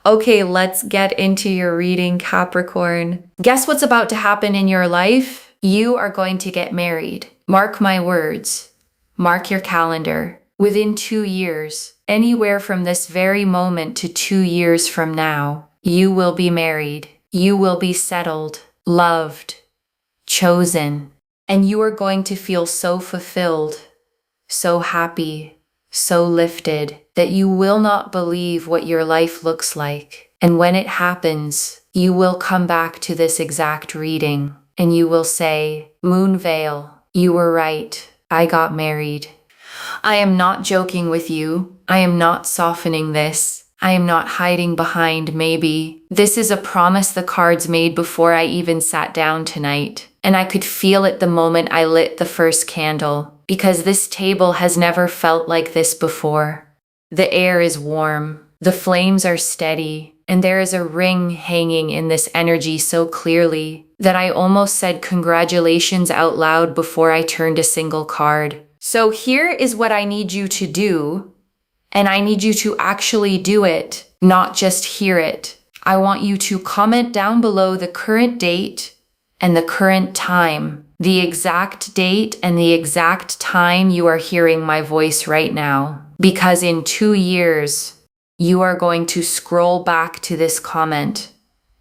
Okay, let's get into your reading, Capricorn. Guess what's about to happen in your life? You are going to get married. Mark my words. Mark your calendar. Within 2 years, anywhere from this very moment to 2 years from now, you will be married. You will be settled, loved, chosen, and you are going to feel so fulfilled, so happy, so lifted that you will not believe what your life looks like. And when it happens, you will come back to this exact reading and you will say, Moonveil, you were right. I got married. I am not joking with you. I am not softening this. I am not hiding behind maybe. This is a promise the cards made before I even sat down tonight. And I could feel it the moment I lit the first candle, because this table has never felt like this before. The air is warm, the flames are steady, and there is a ring hanging in this energy so clearly that I almost said congratulations out loud before I turned a single card. So here is what I need you to do. And I need you to actually do it, not just hear it. I want you to comment down below the current date and the current time, the exact date and the exact time you are hearing my voice right now. Because in 2 years, you are going to scroll back to this comment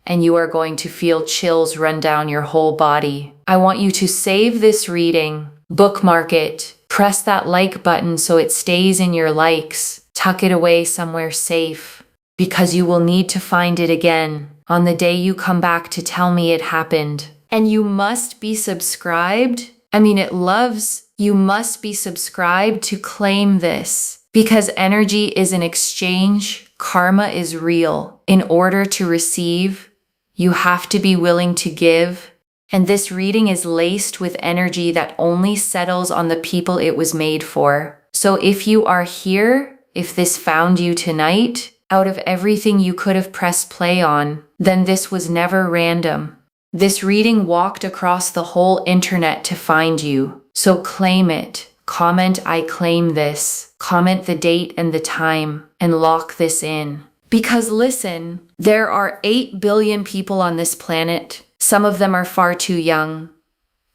and you are going to feel chills run down your whole body. I want you to save this reading, bookmark it, press that like button so it stays in your likes. Tuck it away somewhere safe, because you will need to find it again on the day you come back to tell me it happened. And you must be subscribed. You must be subscribed to claim this, because energy is an exchange, karma is real. In order to receive, you have to be willing to give. And this reading is laced with energy that only settles on the people it was made for. So if you are here, if this found you tonight, out of everything you could have pressed play on, then this was never random. This reading walked across the whole internet to find you. So claim it. Comment I claim this. Comment the date and the time and lock this in. Because listen, there are 8 billion people on this planet. Some of them are far too young.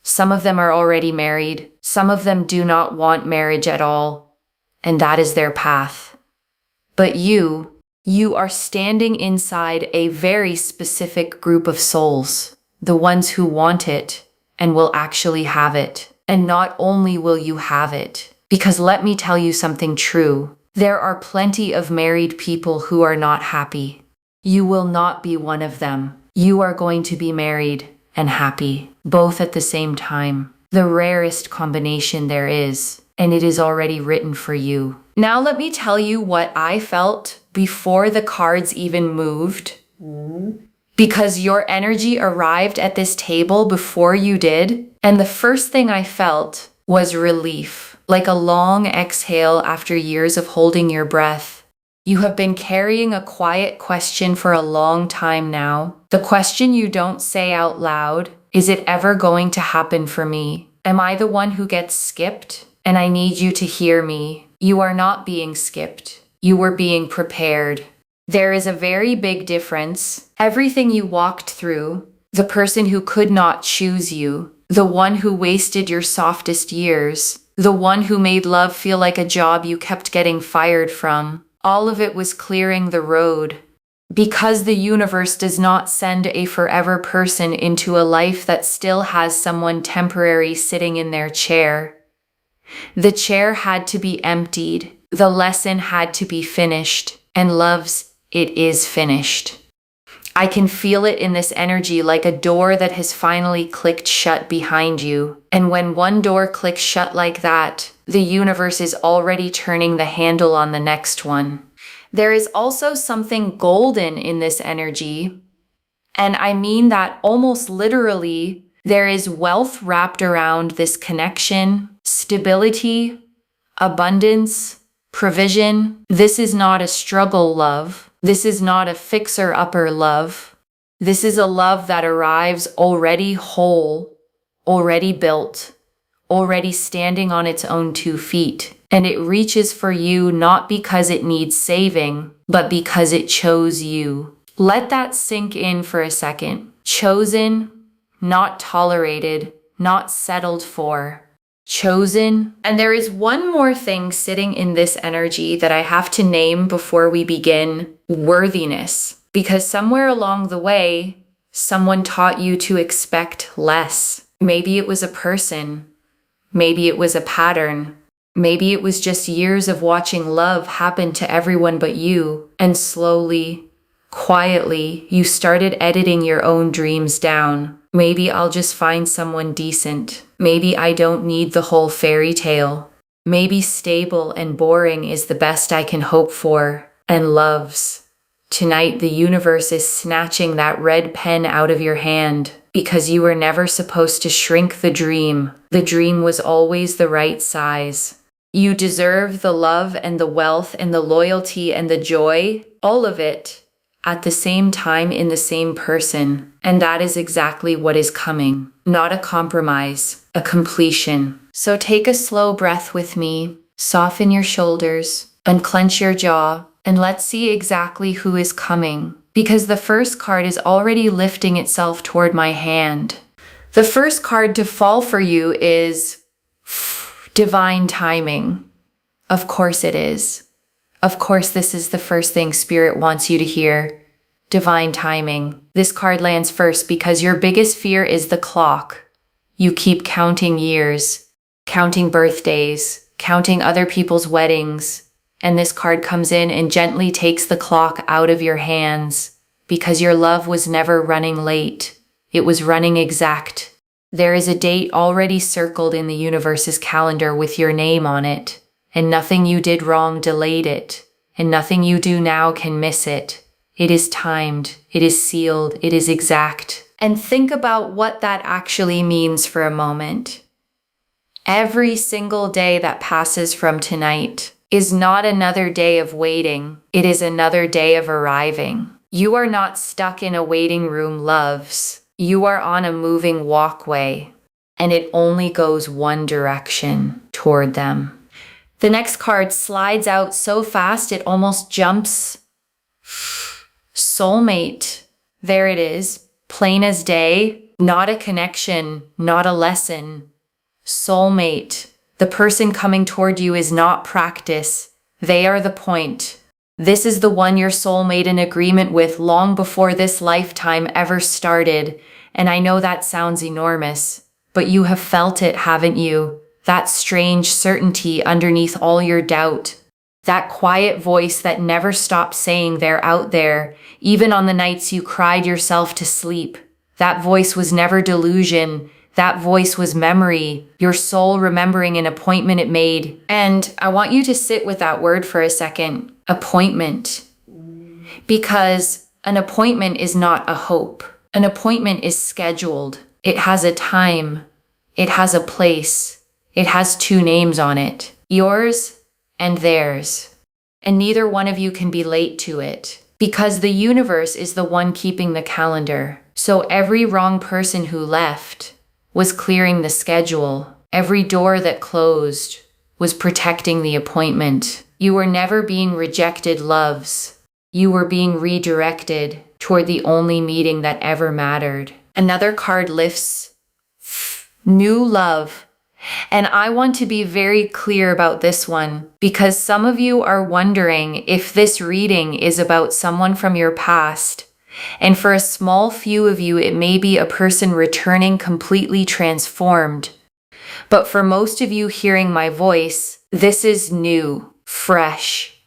Some of them are already married. Some of them do not want marriage at all. And that is their path. But you are standing inside a very specific group of souls, the ones who want it and will actually have it. And not only will you have it, because let me tell you something true, there are plenty of married people who are not happy. You will not be one of them. You are going to be married and happy, both at the same time. The rarest combination there is. And it is already written for you. Now let me tell you what I felt before the cards even moved. Because your energy arrived at this table before you did. And the first thing I felt was relief, like a long exhale after years of holding your breath. You have been carrying a quiet question for a long time now. The question you don't say out loud, is it ever going to happen for me? Am I the one who gets skipped? And I need you to hear me. You are not being skipped. You were being prepared. There is a very big difference. Everything you walked through, the person who could not choose you, the one who wasted your softest years, the one who made love feel like a job you kept getting fired from, all of it was clearing the road. Because the universe does not send a forever person into a life that still has someone temporary sitting in their chair. The chair had to be emptied, the lesson had to be finished, and loves, it is finished. I can feel it in this energy like a door that has finally clicked shut behind you. And when one door clicks shut like that, the universe is already turning the handle on the next one. There is also something golden in this energy. And I mean that almost literally. There is wealth wrapped around this connection, stability, abundance, provision. This is not a struggle love. This is not a fixer-upper love. This is a love that arrives already whole, already built, already standing on its own 2 feet. And it reaches for you not because it needs saving, but because it chose you. Let that sink in for a second. Chosen, not tolerated, not settled for. Chosen. And there is one more thing sitting in this energy that I have to name before we begin: worthiness. Because somewhere along the way, someone taught you to expect less. Maybe it was a person. Maybe it was a pattern. Maybe it was just years of watching love happen to everyone but you, and slowly, quietly, you started editing your own dreams down. Maybe I'll just find someone decent. Maybe I don't need the whole fairy tale. Maybe stable and boring is the best I can hope for. And loves. Tonight the universe is snatching that red pen out of your hand because you were never supposed to shrink the dream. The dream was always the right size. You deserve the love and the wealth and the loyalty and the joy, all of it, at the same time in the same person. And that is exactly what is coming. Not a compromise, a completion. So take a slow breath with me, soften your shoulders, unclench your jaw, and let's see exactly who is coming. Because the first card is already lifting itself toward my hand. The first card to fall for you is divine timing. Of course it is. Of course this is the first thing Spirit wants you to hear. Divine timing. This card lands first because your biggest fear is the clock. You keep counting years, counting birthdays, counting other people's weddings, and this card comes in and gently takes the clock out of your hands because your love was never running late. It was running exact. There is a date already circled in the universe's calendar with your name on it, and nothing you did wrong delayed it, and nothing you do now can miss it. It is timed, it is sealed, it is exact. And think about what that actually means for a moment. Every single day that passes from tonight is not another day of waiting, it is another day of arriving. You are not stuck in a waiting room, loves. You are on a moving walkway, and it only goes one direction, toward them. The next card slides out so fast it almost jumps. Soulmate. There it is, plain as day. Not a connection, not a lesson. Soulmate. The person coming toward you is not practice. They are the point. This is the one your soul made an agreement with long before this lifetime ever started. And I know that sounds enormous, but you have felt it, haven't you? That strange certainty underneath all your doubt. That quiet voice that never stopped saying they're out there, even on the nights you cried yourself to sleep. That voice was never delusion. That voice was memory, your soul remembering an appointment it made. And I want you to sit with that word for a second, appointment. Because an appointment is not a hope. An appointment is scheduled. It has a time. It has a place. It has two names on it, yours and theirs. And neither one of you can be late to it. Because the universe is the one keeping the calendar. So every wrong person who left was clearing the schedule. Every door that closed was protecting the appointment. You were never being rejected, loves. You were being redirected toward the only meeting that ever mattered. Another card lifts new love. And I want to be very clear about this one because some of you are wondering if this reading is about someone from your past. And for a small few of you, it may be a person returning completely transformed. But for most of you hearing my voice, this is new, fresh,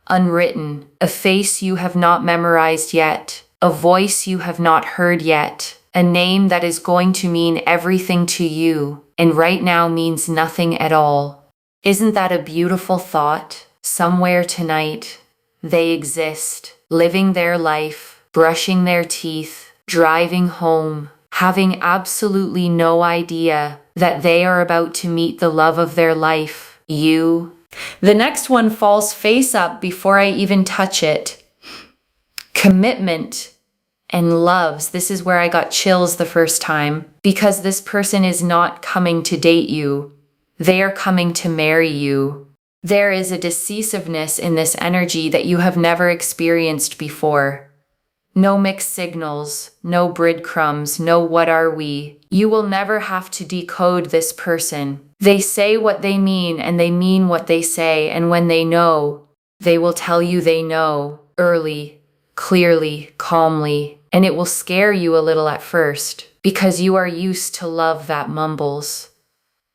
unwritten, a face you have not memorized yet, a voice you have not heard yet, a name that is going to mean everything to you, and right now means nothing at all. Isn't that a beautiful thought? Somewhere tonight, they exist, living their life, brushing their teeth, driving home, having absolutely no idea that they are about to meet the love of their life, you. The next one falls face up before I even touch it. Commitment and loves. This is where I got chills the first time because this person is not coming to date you. They are coming to marry you. There is a decisiveness in this energy that you have never experienced before. No mixed signals, no breadcrumbs, no what are we. You will never have to decode this person. They say what they mean and they mean what they say, and when they know, they will tell you they know, early, clearly, calmly, and it will scare you a little at first, because you are used to love that mumbles.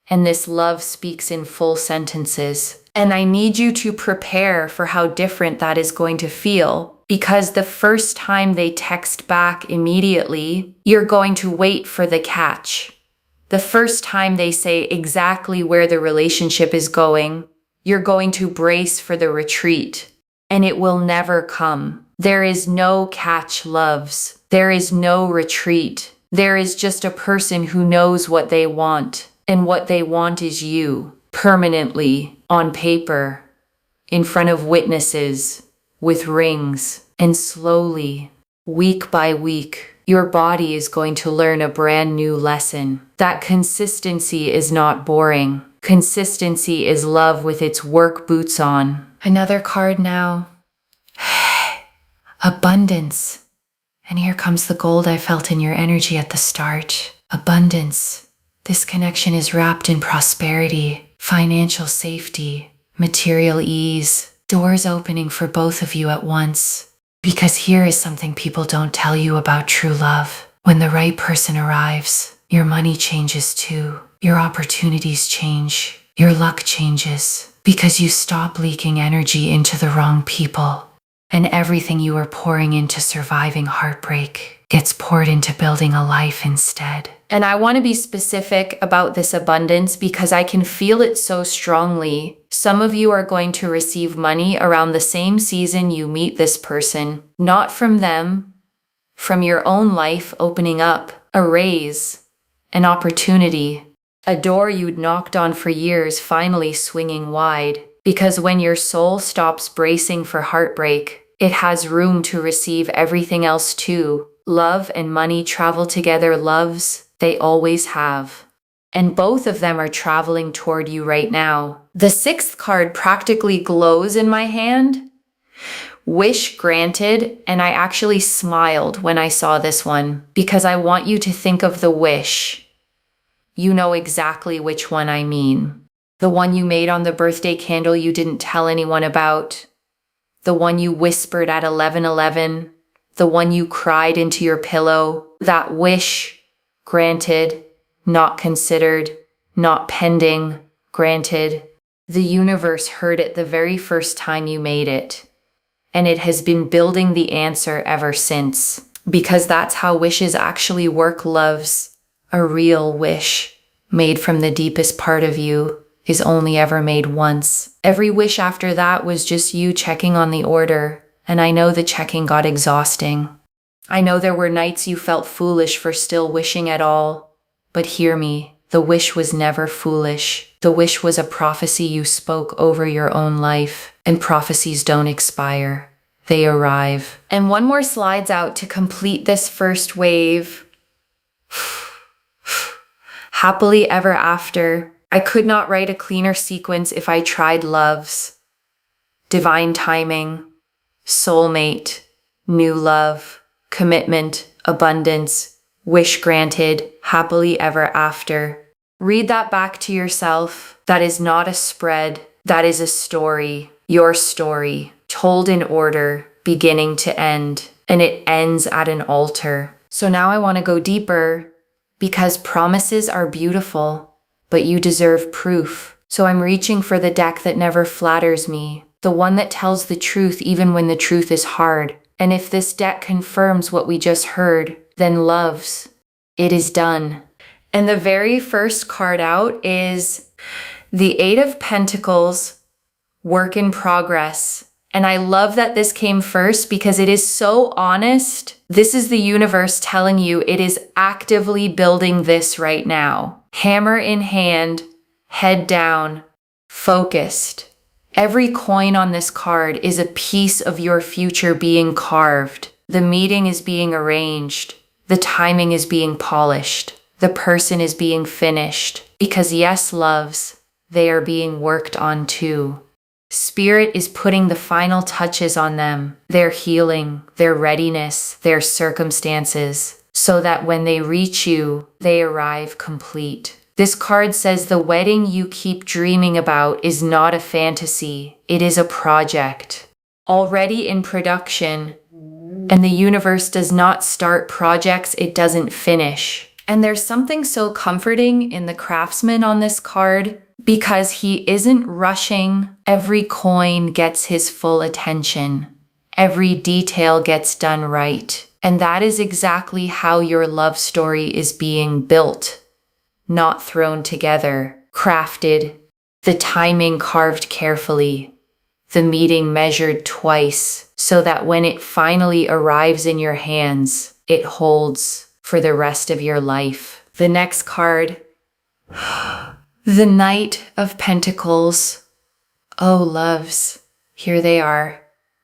And this love speaks in full sentences. And I need you to prepare for how different that is going to feel, because the first time they text back immediately, you're going to wait for the catch. The first time they say exactly where the relationship is going, you're going to brace for the retreat, and it will never come. There is no catch, loves. There is no retreat. There is just a person who knows what they want, and what they want is you, permanently, on paper, in front of witnesses, with rings, and slowly, week by week, your body is going to learn a brand new lesson. That consistency is not boring. Consistency is love with its work boots on. Another card now. Abundance. And here comes the gold I felt in your energy at the start. Abundance. This connection is wrapped in prosperity, financial safety, material ease, doors opening for both of you at once. Because here is something people don't tell you about true love. When the right person arrives, your money changes too. Your opportunities change. Your luck changes. Because you stop leaking energy into the wrong people. And everything you were pouring into surviving heartbreak gets poured into building a life instead. And I want to be specific about this abundance because I can feel it so strongly. Some of you are going to receive money around the same season you meet this person, not from them, from your own life opening up, a raise, an opportunity, a door you'd knocked on for years finally swinging wide. Because when your soul stops bracing for heartbreak, it has room to receive everything else too. Love and money travel together, loves. They always have. And both of them are traveling toward you right now. The sixth card practically glows in my hand. Wish granted, and I actually smiled when I saw this one because I want you to think of the wish. You know exactly which one I mean. The one you made on the birthday candle you didn't tell anyone about. The one you whispered at 11:11. The one you cried into your pillow. That wish. Granted, not considered, not pending, granted. The universe heard it the very first time you made it. And it has been building the answer ever since. Because that's how wishes actually work, loves. A real wish, made from the deepest part of you, is only ever made once. Every wish after that was just you checking on the order. And I know the checking got exhausting. I know there were nights you felt foolish for still wishing at all, but hear me, the wish was never foolish. The wish was a prophecy you spoke over your own life, and prophecies don't expire. They arrive. And one more slides out to complete this first wave. Happily ever after. I could not write a cleaner sequence if I tried, loves. Divine timing, soulmate, new love. Commitment, abundance, wish granted, happily ever after. Read that back to yourself. That is not a spread. That is a story. Your story, told in order, beginning to end. And it ends at an altar. So now I want to go deeper because promises are beautiful, but you deserve proof. So I'm reaching for the deck that never flatters me. The one that tells the truth even when the truth is hard. And if this deck confirms what we just heard, then loves, it is done. And the very first card out is the Eight of Pentacles, work in progress. And I love that this came first because it is so honest. This is the universe telling you it is actively building this right now. Hammer in hand, head down, focused. Every coin on this card is a piece of your future being carved. The meeting is being arranged. The timing is being polished. The person is being finished. Because yes, loves, they are being worked on too. Spirit is putting the final touches on them, their healing, their readiness, their circumstances, so that when they reach you, they arrive complete. This card says the wedding you keep dreaming about is not a fantasy, it is a project. Already in production, and the universe does not start projects it doesn't finish. And there's something so comforting in the craftsman on this card because he isn't rushing. Every coin gets his full attention. Every detail gets done right. And that is exactly how your love story is being built. Not thrown together, crafted, the timing carved carefully, the meeting measured twice, so that when it finally arrives in your hands, it holds for the rest of your life. The next card, the Knight of Pentacles. Oh, loves, here they are.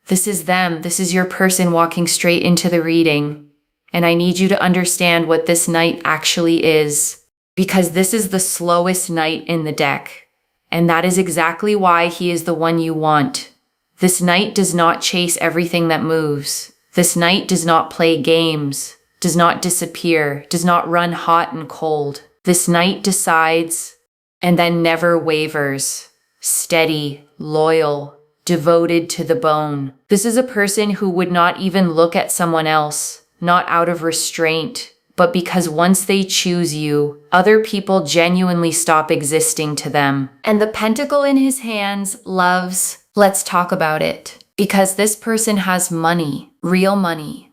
This is them. This is your person walking straight into the reading. And I need you to understand what this Knight actually is, because this is the slowest Knight in the deck. And that is exactly why he is the one you want. This Knight does not chase everything that moves. This Knight does not play games, does not disappear, does not run hot and cold. This Knight decides and then never wavers. Steady, loyal, devoted to the bone. This is a person who would not even look at someone else, not out of restraint, but because once they choose you, other people genuinely stop existing to them. And the pentacle in his hands loves, let's talk about it. Because this person has money, real money,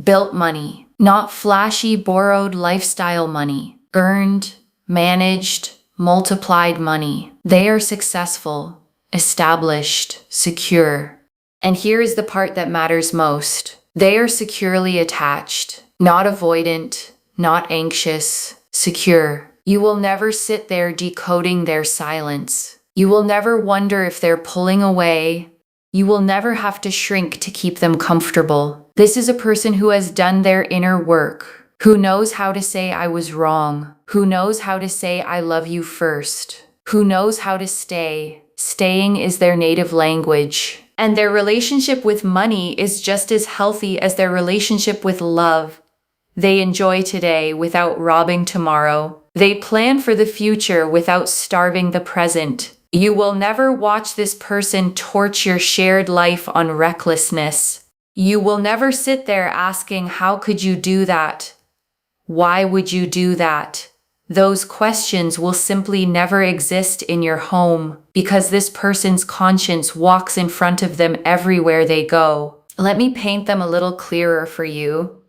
built money, not flashy, borrowed lifestyle money, earned, managed, multiplied money. They are successful, established, secure. And here is the part that matters most. They are securely attached. Not avoidant, not anxious, secure. You will never sit there decoding their silence. You will never wonder if they're pulling away. You will never have to shrink to keep them comfortable. This is a person who has done their inner work, who knows how to say I was wrong, who knows how to say I love you first, who knows how to stay. Staying is their native language. And their relationship with money is just as healthy as their relationship with love. They enjoy today without robbing tomorrow. They plan for the future without starving the present. You will never watch this person torch your shared life on recklessness. You will never sit there asking, how could you do that? Why would you do that? Those questions will simply never exist in your home because this person's conscience walks in front of them everywhere they go. Let me paint them a little clearer for you,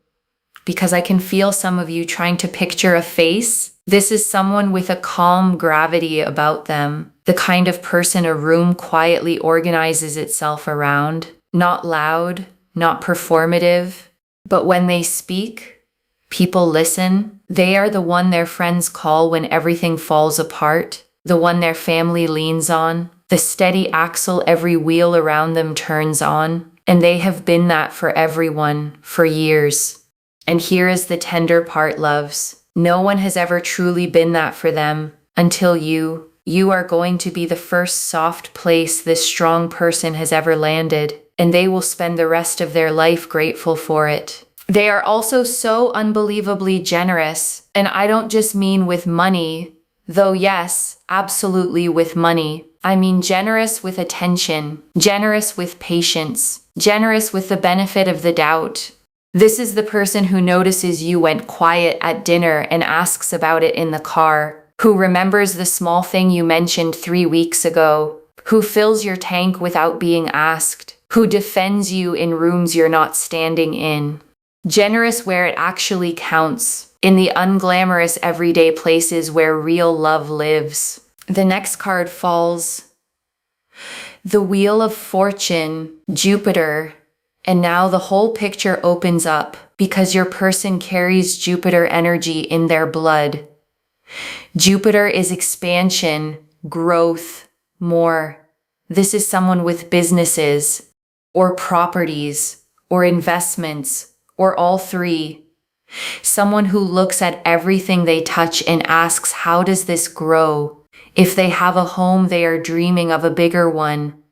because I can feel some of you trying to picture a face. This is someone with a calm gravity about them, the kind of person a room quietly organizes itself around. Not loud, not performative, but when they speak, people listen. They are the one their friends call when everything falls apart, the one their family leans on, the steady axle every wheel around them turns on. And they have been that for everyone for years. And here is the tender part, loves. No one has ever truly been that for them until you. You are going to be the first soft place this strong person has ever landed, and they will spend the rest of their life grateful for it. They are also so unbelievably generous, and I don't just mean with money, though yes, absolutely with money. I mean generous with attention, generous with patience, generous with the benefit of the doubt. This is the person who notices you went quiet at dinner and asks about it in the car, who remembers the small thing you mentioned 3 weeks ago, who fills your tank without being asked, who defends you in rooms you're not standing in. Generous where it actually counts, in the unglamorous everyday places where real love lives. The next card falls. The Wheel of Fortune, Jupiter. And now the whole picture opens up because your person carries Jupiter energy in their blood. Jupiter is expansion, growth, more. This is someone with businesses, or properties, or investments, or all three. Someone who looks at everything they touch and asks, how does this grow? If they have a home, they are dreaming of a bigger one.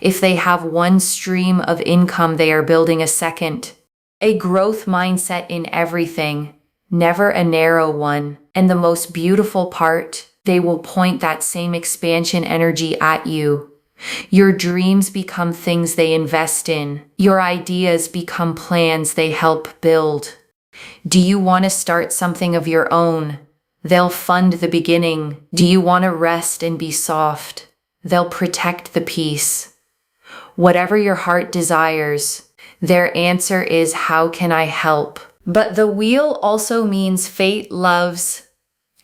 If they have one stream of income, they are building a second. A growth mindset in everything, never a narrow one. And the most beautiful part, they will point that same expansion energy at you. Your dreams become things they invest in. Your ideas become plans they help build. Do you want to start something of your own? They'll fund the beginning. Do you want to rest and be soft? They'll protect the peace. Whatever your heart desires, their answer is, how can I help? But the wheel also means fate loves,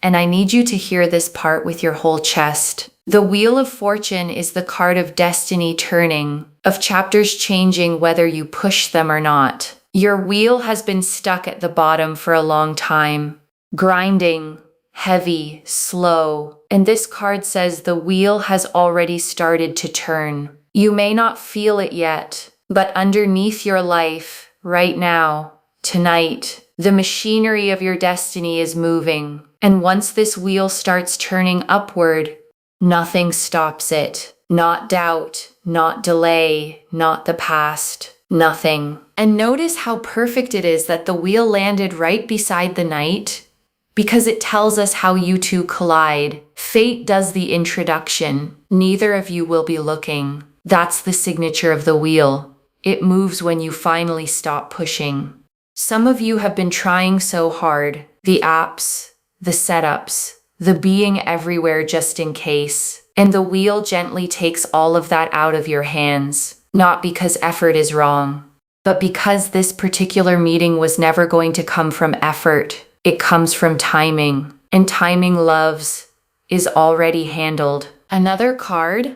and I need you to hear this part with your whole chest. The Wheel of Fortune is the card of destiny turning, of chapters changing whether you push them or not. Your wheel has been stuck at the bottom for a long time, grinding, heavy, slow, and this card says the wheel has already started to turn. You may not feel it yet, but underneath your life, right now, tonight, the machinery of your destiny is moving. And once this wheel starts turning upward, nothing stops it. Not doubt, not delay, not the past, nothing. And notice how perfect it is that the wheel landed right beside the knight, because it tells us how you two collide. Fate does the introduction. Neither of you will be looking. That's the signature of the wheel. It moves when you finally stop pushing. Some of you have been trying so hard. The apps, the setups, the being everywhere just in case. And the wheel gently takes all of that out of your hands. Not because effort is wrong, but because this particular meeting was never going to come from effort. It comes from timing. And timing, loves, is already handled. Another card?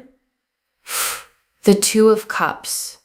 The Two of Cups.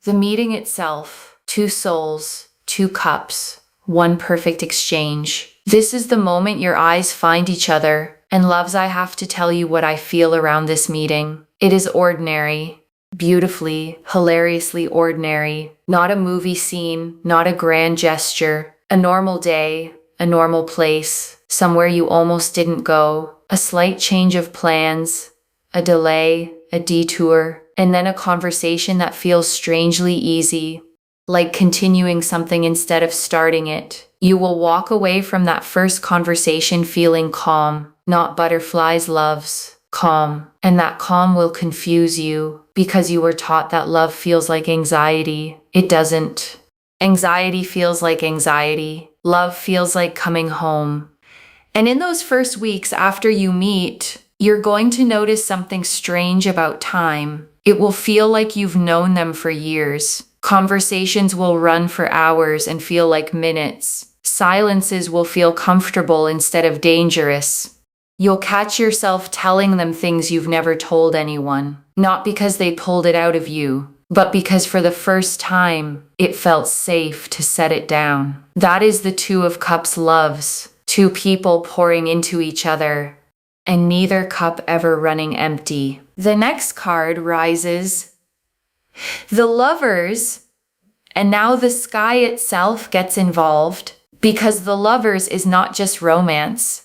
The meeting itself. Two souls, two cups, one perfect exchange. This is the moment your eyes find each other. And loves, I have to tell you what I feel around this meeting. It is ordinary. Beautifully, hilariously ordinary. Not a movie scene, not a grand gesture. A normal day, a normal place, somewhere you almost didn't go. A slight change of plans, a delay, a detour, and then a conversation that feels strangely easy, like continuing something instead of starting it. You will walk away from that first conversation feeling calm, not butterflies, loves, calm. And that calm will confuse you because you were taught that love feels like anxiety. It doesn't. Anxiety feels like anxiety. Love feels like coming home. And in those first weeks after you meet, you're going to notice something strange about time. It will feel like you've known them for years. Conversations will run for hours and feel like minutes. Silences will feel comfortable instead of dangerous. You'll catch yourself telling them things you've never told anyone, not because they pulled it out of you, but because for the first time, it felt safe to set it down. That is the Two of Cups, loves. Two people pouring into each other, and neither cup ever running empty. The next card rises. The Lovers, and now the sky itself gets involved, because the Lovers is not just romance.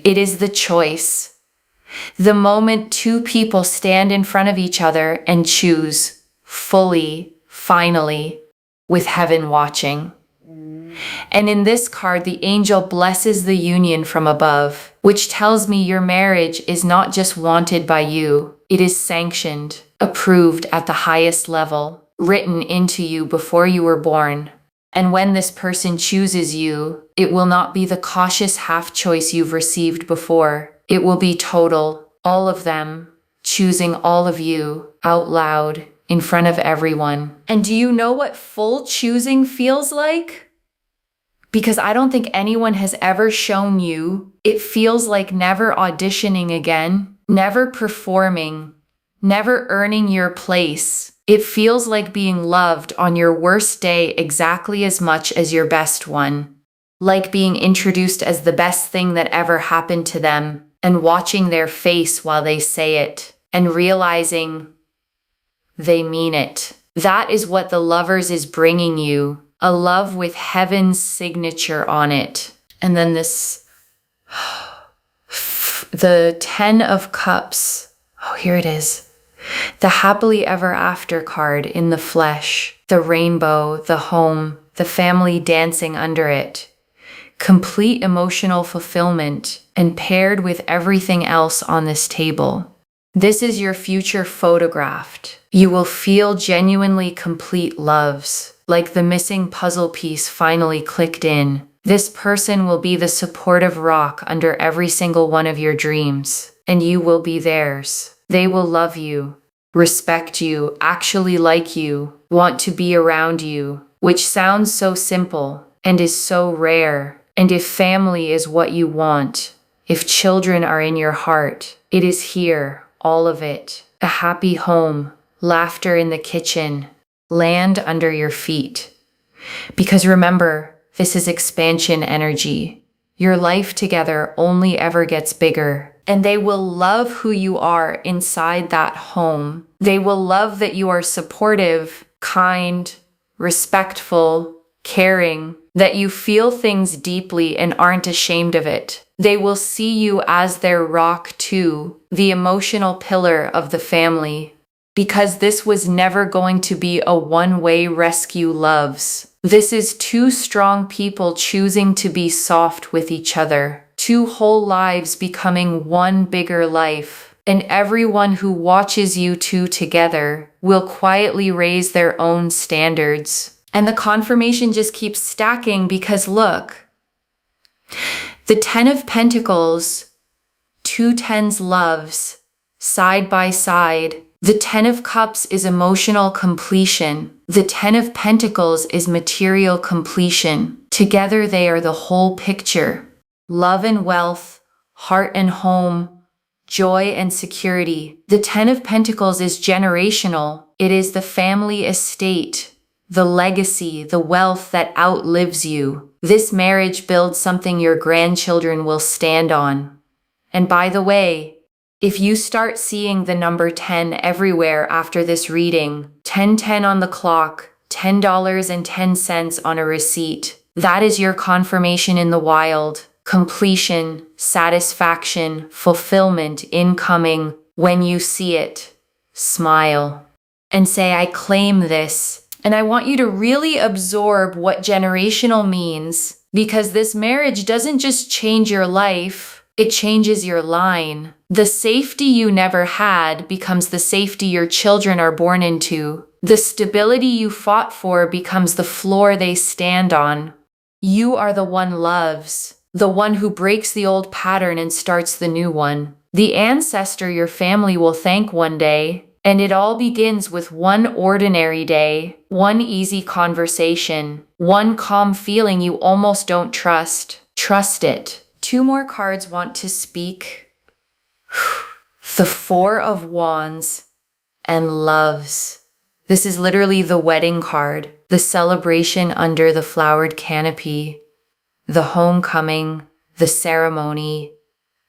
It is the choice. The moment two people stand in front of each other and choose, fully, finally, with heaven watching. And in this card, the angel blesses the union from above, which tells me your marriage is not just wanted by you. It is sanctioned, approved at the highest level, written into you before you were born. And when this person chooses you, it will not be the cautious half choice you've received before. It will be total, all of them, choosing all of you, out loud, in front of everyone. And do you know what full choosing feels like? Because I don't think anyone has ever shown you. It feels like never auditioning again, never performing, never earning your place. It feels like being loved on your worst day exactly as much as your best one. Like being introduced as the best thing that ever happened to them, and watching their face while they say it, and realizing they mean it. That is what the Lovers is bringing you. A love with heaven's signature on it. And then this The 10 of Cups. Oh, here it is. The happily ever after card in the flesh, the rainbow, the home, the family dancing under it. Complete emotional fulfillment and paired with everything else on this table. This is your future photographed. You will feel genuinely complete loves, like the missing puzzle piece finally clicked in. This person will be the supportive rock under every single one of your dreams, and you will be theirs. They will love you, respect you, actually like you, want to be around you, which sounds so simple and is so rare. And if family is what you want, if children are in your heart, it is here, all of it. A happy home, laughter in the kitchen, land under your feet. Because remember, this is expansion energy. Your life together only ever gets bigger. And they will love who you are inside that home. They will love that you are supportive, kind, respectful, caring, that you feel things deeply and aren't ashamed of it. They will see you as their rock too, the emotional pillar of the family. Because this was never going to be a one-way rescue loves. This is two strong people choosing to be soft with each other. Two whole lives becoming one bigger life. And everyone who watches you two together will quietly raise their own standards. And the confirmation just keeps stacking because look, the 10 of Pentacles, two tens loves, side by side. The 10 of Cups is emotional completion. The 10 of Pentacles is material completion. Together they are the whole picture. Love and wealth, heart and home, joy and security. The 10 of Pentacles is generational. It is the family estate, the legacy, the wealth that outlives you. This marriage builds something your grandchildren will stand on. And by the way, if you start seeing the number 10 everywhere after this reading, 1010 on the clock, $10.10 on a receipt, that is your confirmation in the wild. Completion, satisfaction, fulfillment incoming. When you see it, smile and say, I claim this. And I want you to really absorb what generational means, because this marriage doesn't just change your life, it changes your line. The safety you never had becomes the safety your children are born into. The stability you fought for becomes the floor they stand on. You are the one loves, the one who breaks the old pattern and starts the new one. The ancestor your family will thank one day. And it all begins with one ordinary day, one easy conversation, one calm feeling you almost don't trust. Trust it. Two more cards want to speak. The 4 of Wands and Loves. This is literally the wedding card, the celebration under the flowered canopy, the homecoming, the ceremony,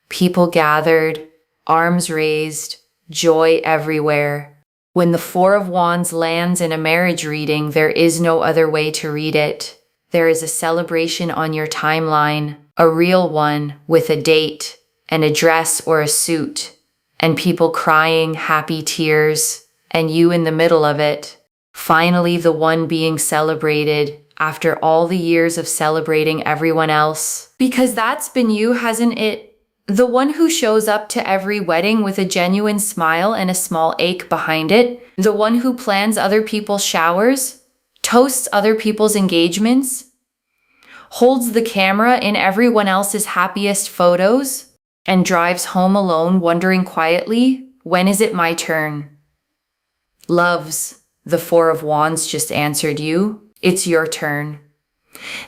people gathered, arms raised, joy everywhere. When the 4 of Wands lands in a marriage reading, there is no other way to read it. There is a celebration on your timeline, a real one with a date, an address or a suit, and people crying happy tears, and you in the middle of it. Finally, the one being celebrated after all the years of celebrating everyone else. Because that's been you, hasn't it? The one who shows up to every wedding with a genuine smile and a small ache behind it. The one who plans other people's showers, toasts other people's engagements, holds the camera in everyone else's happiest photos, and drives home alone wondering quietly, when is it my turn? Loves, the 4 of Wands just answered you. It's your turn.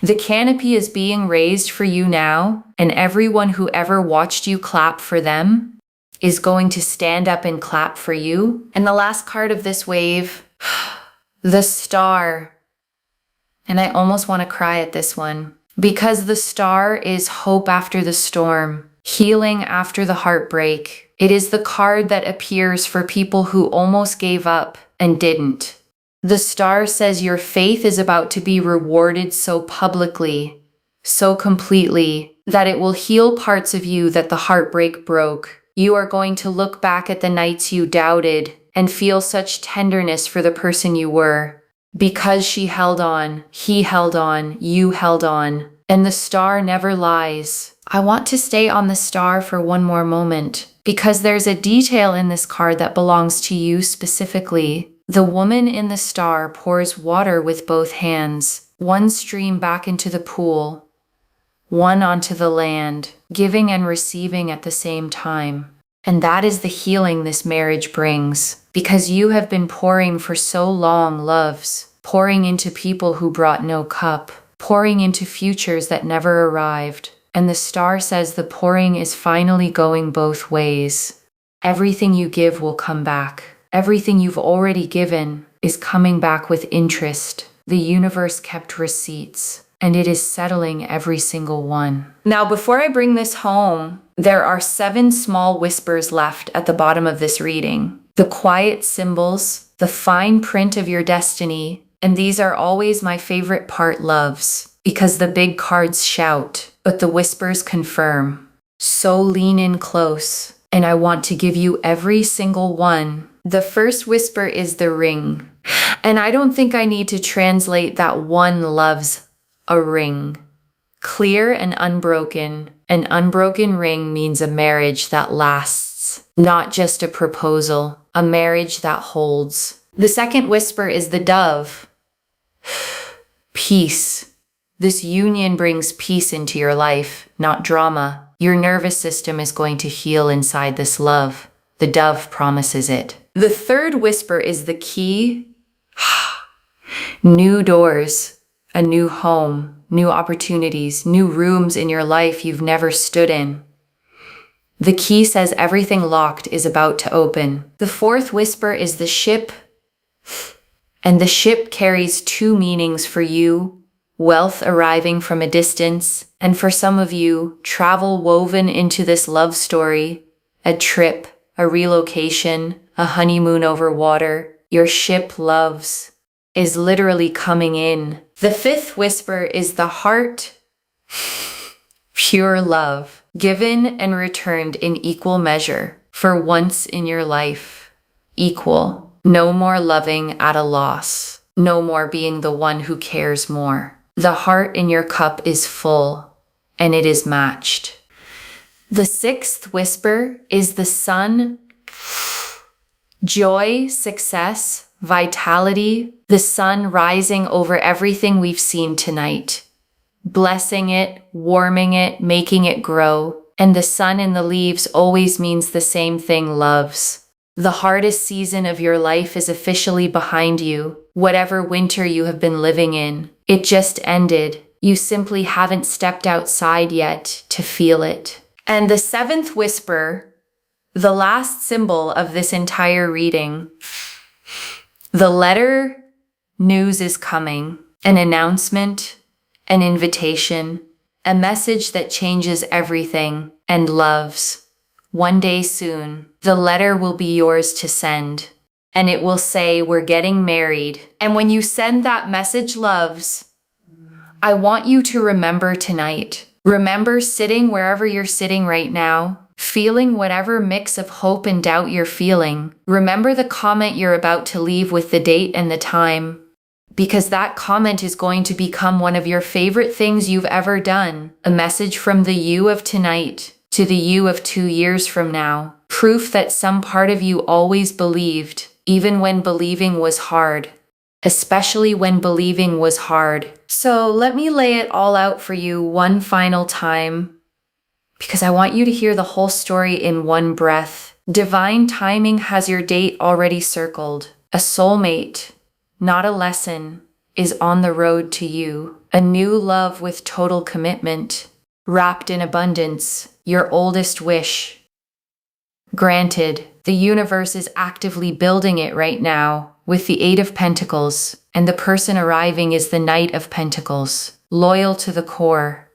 The canopy is being raised for you now, and everyone who ever watched you clap for them is going to stand up and clap for you. And the last card of this wave, the Star. And I almost want to cry at this one, because the Star is hope after the storm, healing after the heartbreak. It is the card that appears for people who almost gave up and didn't. The Star says your faith is about to be rewarded so publicly. so completely that it will heal parts of you that the heartbreak broke. You are going to look back at the nights you doubted and feel such tenderness for the person you were. Because she held on, he held on, you held on, and the star never lies. I want to stay on the star for one more moment, because there's a detail in this card that belongs to you specifically. The woman in the star pours water with both hands, one stream back into the pool, one onto the land, giving and receiving at the same time. And that is the healing this marriage brings, because you have been pouring for so long, loves, pouring into people who brought no cup, pouring into futures that never arrived. And the star says the pouring is finally going both ways. Everything you give will come back. Everything you've already given is coming back with interest. The universe kept receipts, and it is settling every single one. Now, before I bring this home, there are 7 small whispers left at the bottom of this reading. The quiet symbols, the fine print of your destiny, and these are always my favorite part, loves, because the big cards shout, but the whispers confirm. So lean in close, and I want to give you every single one. The first whisper is the ring, and I don't think I need to translate that one, loves, a ring. Clear and unbroken. An unbroken ring means a marriage that lasts, not just a proposal, a marriage that holds. The second whisper is the dove. Peace. This union brings peace into your life, not drama. Your nervous system is going to heal inside this love. The dove promises it. The third whisper is the key. New doors, a new home, new opportunities, new rooms in your life you've never stood in. The key says everything locked is about to open. The fourth whisper is the ship, and the ship carries 2 meanings for you: wealth arriving from a distance, and for some of you, travel woven into this love story, a trip, a relocation, a honeymoon over water. Your ship, loves, is literally coming in. The fifth whisper is the heart. Pure love, given and returned in equal measure, for once in your life. Equal. No more loving at a loss. No more being the one who cares more. The heart in your cup is full, and it is matched. The sixth whisper is the sun. Joy, success, vitality, the sun rising over everything we've seen tonight. Blessing it, warming it, making it grow. And the sun in the leaves always means the same thing, loves. The hardest season of your life is officially behind you. Whatever winter you have been living in, it just ended. You simply haven't stepped outside yet to feel it. And the seventh whisper, the last symbol of this entire reading, the letter news is coming, an announcement, an invitation, a message that changes everything, and loves. One day soon, the letter will be yours to send, and it will say, "We're getting married." And when you send that message, loves, I want you to remember tonight. Remember sitting wherever you're sitting right now, feeling whatever mix of hope and doubt you're feeling. Remember the comment you're about to leave with the date and the time, because that comment is going to become one of your favorite things you've ever done. A message from the you of tonight to the you of 2 years from now. Proof that some part of you always believed, even when believing was hard. Especially when believing was hard. So let me lay it all out for you one final time, because I want you to hear the whole story in one breath. Divine timing has your date already circled. A soulmate, not a lesson, is on the road to you. A new love with total commitment, wrapped in abundance, your oldest wish. Granted, the universe is actively building it right now with the 8 of Pentacles, and the person arriving is the Knight of Pentacles, loyal to the core,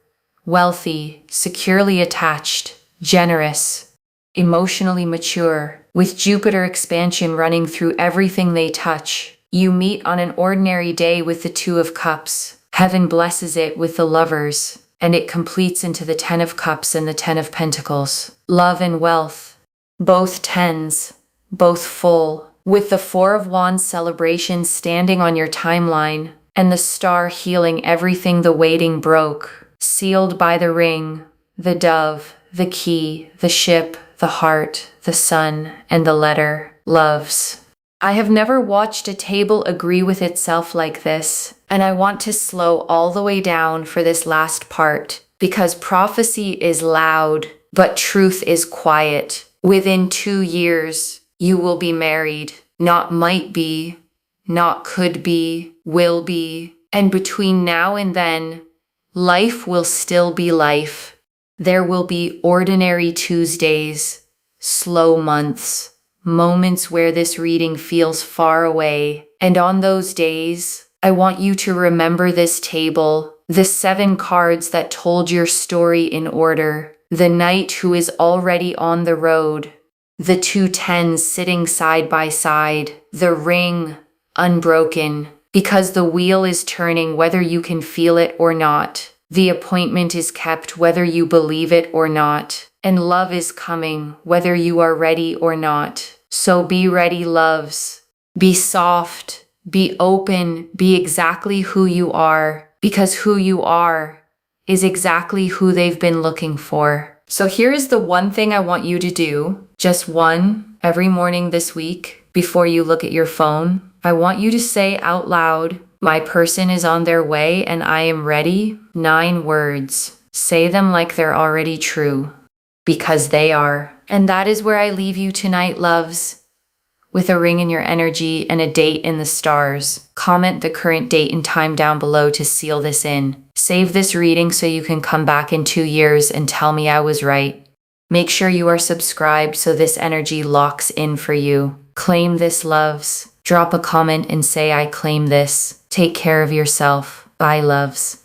wealthy, securely attached, generous, emotionally mature, with Jupiter expansion running through everything they touch. You meet on an ordinary day with the 2 of Cups. Heaven blesses it with the lovers. and it completes into the 10 of Cups and the 10 of Pentacles. Love and wealth, both tens, both full, with the 4 of Wands celebration standing on your timeline, and the star healing everything the waiting broke, sealed by the ring, the dove, the key, the ship, the heart, the sun, and the letter, loves. I have never watched a table agree with itself like this, and I want to slow all the way down for this last part, because prophecy is loud, but truth is quiet. Within 2 years, you will be married. Not might be, not could be, will be. And between now and then, life will still be life. There will be ordinary Tuesdays, slow months, moments where this reading feels far away. And on those days, I want you to remember this table, the 7 cards that told your story in order, the knight who is already on the road, the 2 tens sitting side by side, the ring unbroken, because the wheel is turning whether you can feel it or not. The appointment is kept whether you believe it or not, and love is coming whether you are ready or not. So be ready, loves. Be soft, be open, be exactly who you are, because who you are is exactly who they've been looking for. So here is the one thing I want you to do, just one, every morning this week, before you look at your phone. I want you to say out loud, my person is on their way and I am ready. 9 words. Say them like they're already true, because they are. And that is where I leave you tonight, loves, with a ring in your energy and a date in the stars. Comment the current date and time down below to seal this in. Save this reading so you can come back in 2 years and tell me I was right. Make sure you are subscribed so this energy locks in for you. Claim this, loves. Drop a comment and say I claim this. Take care of yourself. Bye, loves.